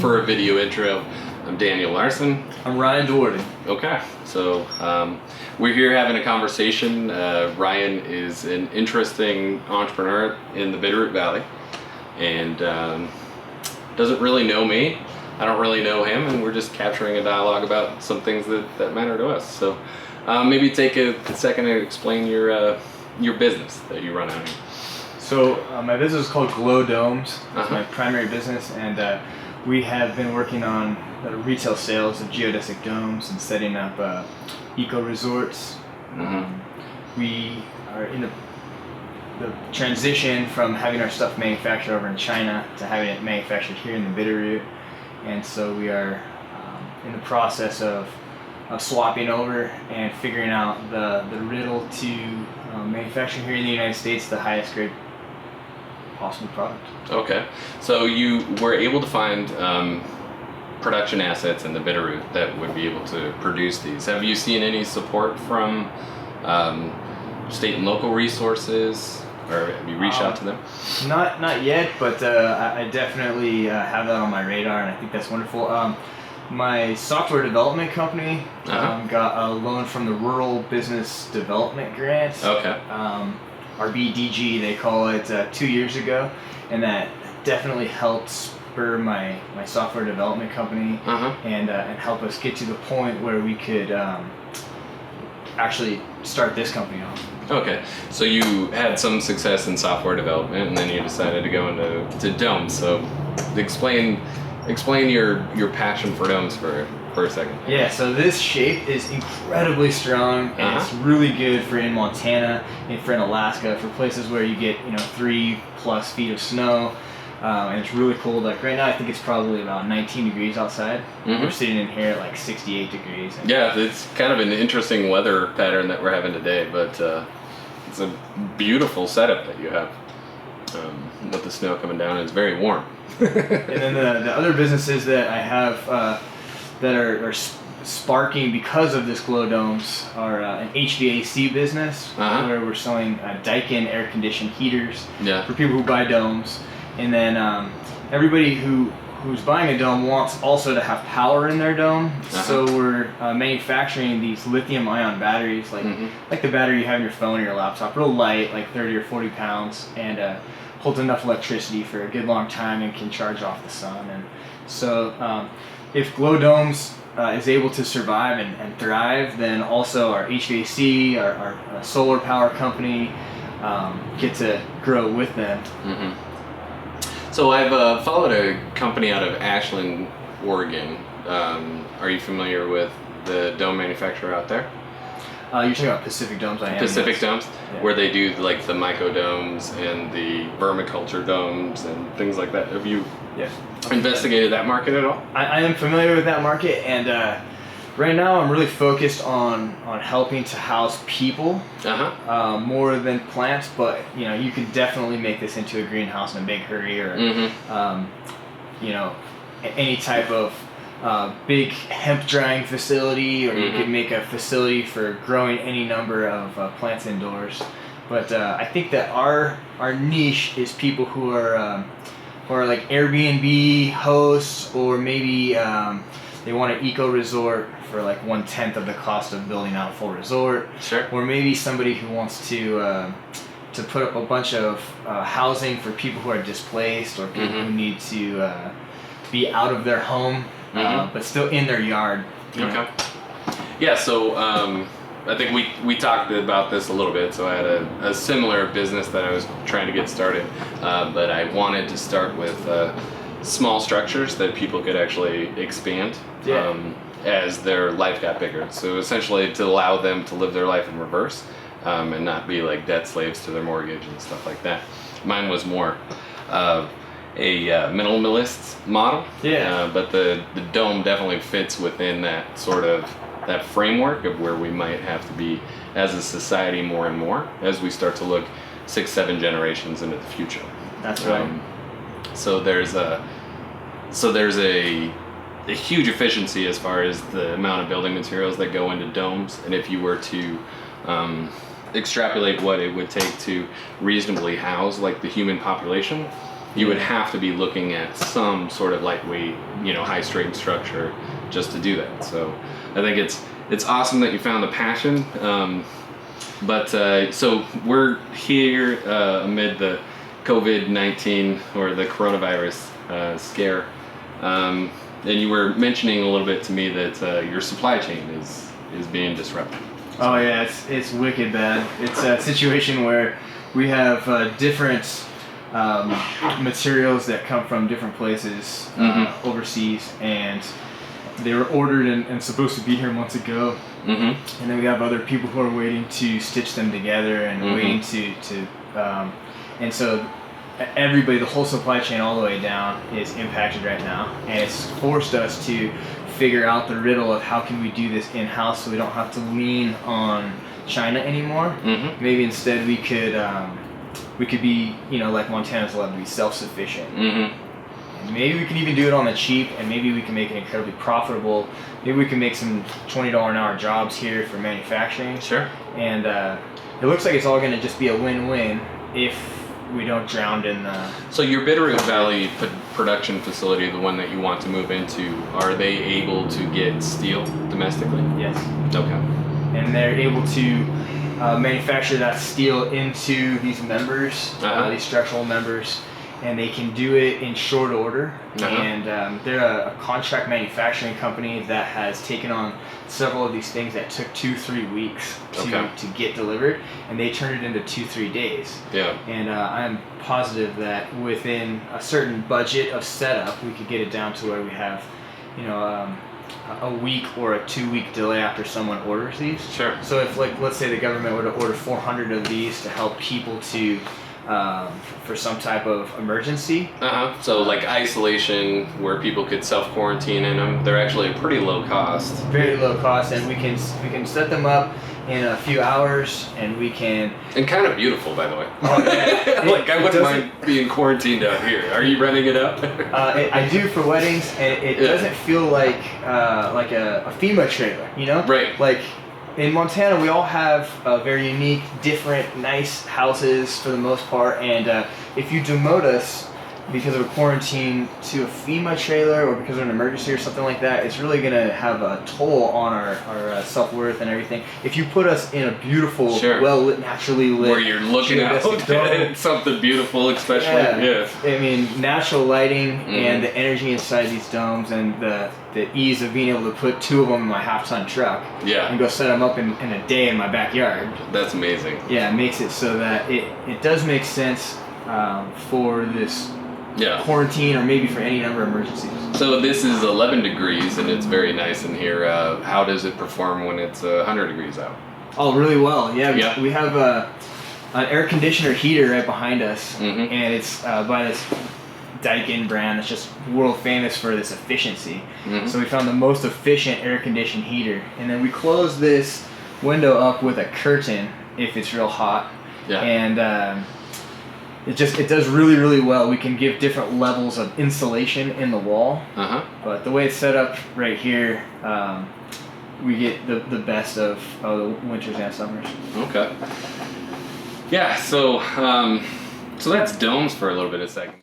for a video intro. I'm Daniel Larson. I'm Ryan Dworden. Okay, so we're here having a conversation. Ryan is an interesting entrepreneur in the Bitterroot Valley and doesn't really know me. I don't really know him, and we're just capturing a dialogue about some things that matter to us. So maybe take a second to explain your business that you run out here. So my business is called Glo Domes. It's my primary business, and we have been working on the retail sales of geodesic domes and setting up eco resorts. We are in the transition from having our stuff manufactured over in China to having it manufactured here in the Bitterroot, and so we are in the process of swapping over and figuring out the riddle to manufacturing here in the United States the highest grade possible product. Okay, so you were able to find production assets in the Bitterroot that would be able to produce these. Have you seen any support from state and local resources, or have you reached out to them? Not yet, but I definitely have that on my radar, and I think that's wonderful. My software development company got a loan from the Rural Business Development Grant. Okay. RBDG, they call it, 2 years ago, and that definitely helped spur my software development company and help us get to the point where we could actually start this company off. Okay, so you had some success in software development, and then you decided to go into domes. So explain your passion for domes for a second. Yeah, so this shape is incredibly strong, and it's really good for in Montana and for in Alaska, for places where you get 3+ feet of snow, and it's really cold. Like right now, I think it's probably about 19 degrees outside. We're sitting in here at like 68 degrees. Yeah, it's kind of an interesting weather pattern that we're having today, but it's a beautiful setup that you have with the snow coming down. It's very warm. And then the other businesses that I have that are sparking because of this Glo Domes are an HVAC business where we're selling Daikin air-conditioned heaters for people who buy domes. And then everybody who's buying a dome wants also to have power in their dome. So we're manufacturing these lithium-ion batteries, like the battery you have in your phone or your laptop, real light, like 30 or 40 pounds, and holds enough electricity for a good long time and can charge off the sun. And so if Glo Domes is able to survive and thrive, then also our HVAC, our solar power company get to grow with them. So I've followed a company out of Ashland, Oregon. Are you familiar with the dome manufacturer out there? You're talking about Pacific Domes, I am. Pacific Domes, where they do like the myco domes and the vermiculture domes and things like that. Have you investigated that market at all? I am familiar with that market, and right now I'm really focused on helping to house people more than plants. But you could definitely make this into a greenhouse in a big hurry, or any type of big hemp drying facility, or you could make a facility for growing any number of plants indoors. But I think that our niche is people who are like Airbnb hosts, or maybe they want an eco resort for like 1/10 of the cost of building out a full resort. Sure. Or maybe somebody who wants to put up a bunch of housing for people who are displaced, or people who need to be out of their home but still in their yard. Okay. Yeah, so I think we talked about this a little bit. So I had a similar business that I was trying to get started, but I wanted to start with small structures that people could actually expand as their life got bigger. So essentially to allow them to live their life in reverse and not be like debt slaves to their mortgage and stuff like that. Mine was more a minimalist model, but the dome definitely fits within that sort of that framework of where we might have to be as a society more and more as we start to look 6-7 generations into the future. That's right. So there's a huge efficiency as far as the amount of building materials that go into domes, and if you were to extrapolate what it would take to reasonably house like the human population, You would have to be looking at some sort of lightweight, high strength structure just to do that. So I think it's awesome that you found the passion. So we're here amid the COVID-19 or the coronavirus scare. And you were mentioning a little bit to me that your supply chain is being disrupted. Oh yeah, it's wicked bad. It's a situation where we have different materials that come from different places overseas, and they were ordered and supposed to be here months ago. And then we have other people who are waiting to stitch them together and waiting to and so everybody, the whole supply chain all the way down is impacted right now, and it's forced us to figure out the riddle of how can we do this in-house so we don't have to lean on China anymore. Maybe instead we could be, like Montana's allowed to be self-sufficient. And maybe we can even do it on the cheap, and maybe we can make it incredibly profitable. Maybe we can make some $20 an hour jobs here for manufacturing. Sure. And it looks like it's all going to just be a win-win if we don't drown in the... So your Bitterroot Valley production facility, the one that you want to move into, are they able to get steel domestically? Yes. Okay. And they're able to manufacture that steel into these members, these structural members, and they can do it in short order. And they're a contract manufacturing company that has taken on several of these things that took 2-3 weeks to get delivered, and they turned it into 2-3 days. Yeah. And I'm positive that within a certain budget of setup, we could get it down to where we have, a week or a 2-week delay after someone orders these. Sure. So if, let's say the government were to order 400 of these to help people to for some type of emergency. So like isolation, where people could self-quarantine in them. They're actually pretty low cost. Very low cost, and we can set them up in a few hours, and we can... And kind of beautiful, by the way. Oh, yeah. Like, I wouldn't mind being quarantined out here. Are you renting it out? I do for weddings, and it doesn't feel like a FEMA trailer, Right. Like, in Montana, we all have very unique, different, nice houses for the most part, and if you demote us because of a quarantine to a FEMA trailer or because of an emergency or something like that, it's really going to have a toll on our self-worth and everything. If you put us in a beautiful, well-lit, naturally lit... Where you're looking out at something beautiful, especially. Yeah. I mean, natural lighting and the energy inside these domes and the ease of being able to put 2 of them in my half-ton truck and go set them up in a day in my backyard. That's amazing. Yeah, it makes it so that it does make sense for this quarantine, or maybe for any number of emergencies. So this is 11 degrees and it's very nice in here. How does it perform when it's 100 degrees out? Oh, really well. Yeah. We have an air conditioner heater right behind us, and it's by this Daikin brand. It's just world famous for this efficiency. So we found the most efficient air conditioned heater, and then we close this window up with a curtain if it's real hot. And it does really, really well. We can give different levels of insulation in the wall, but the way it's set up right here, we get the best of the winters and summers. Okay. Yeah, so that's domes for a little bit of a second.